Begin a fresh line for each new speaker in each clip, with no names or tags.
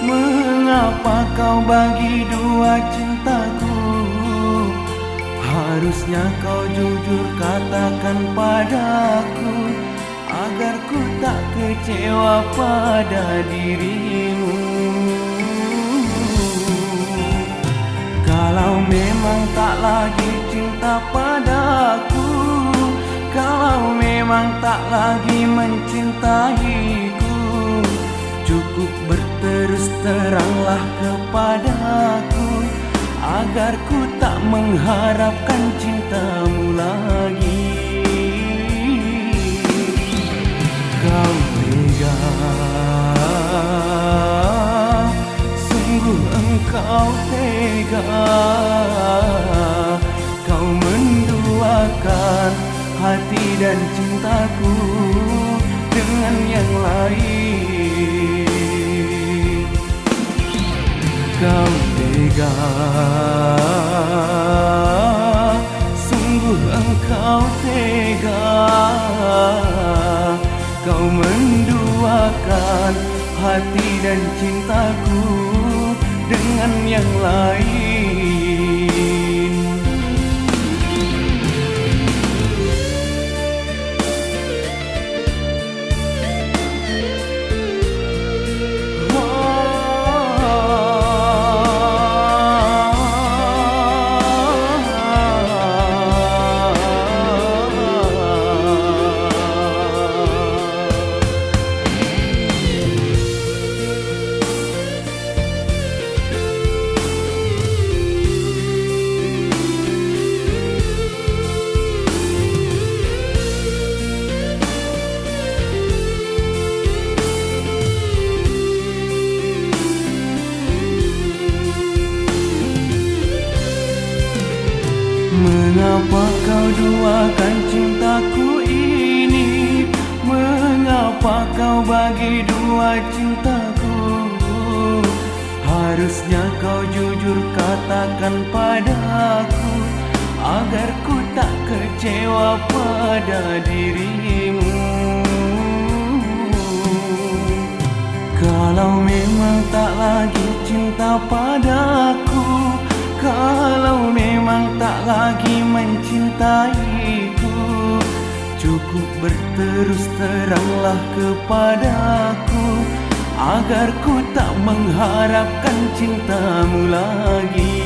Mengapa kau bagi dua cintaku? Harusnya kau jujur katakan padaku, agar ku tak kecewa pada dirimu. Kalau memang tak lagi cinta padaku, kalau memang tak lagi mencintaiku, cukup berterus teranglah kepadaku, agar ku tak mengharapkan cintamu lagi. Kau tega, sungguh engkau tega. Kau menduakan hati dan cintaku dengan yang lain. Kau tega, sungguh engkau tega. Kau menduakan hati dan cintaku dengan yang lain. Mengapa kau duakan cintaku ini? Mengapa kau bagi dua cintaku? Harusnya kau jujur katakan padaku, agar ku tak kecewa pada dirimu. Kalau memang tak lagi cinta padaku, kalau memang tak lagi mencintaiku, cukup berterus teranglah kepadaku, agar ku tak mengharapkan cintamu lagi.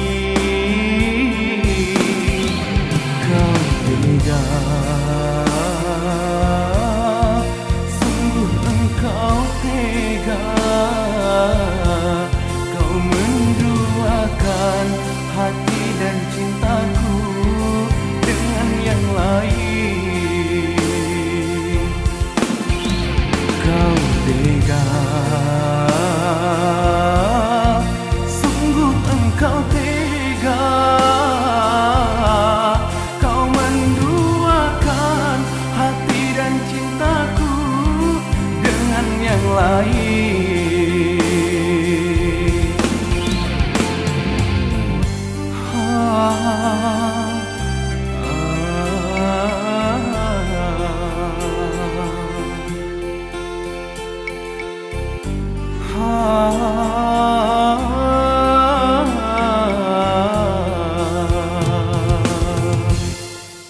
Kau tega, sungguh engkau tega. Kau menduakan hati dan cintaku dengan yang lain. Kau tega, sungguh engkau tega.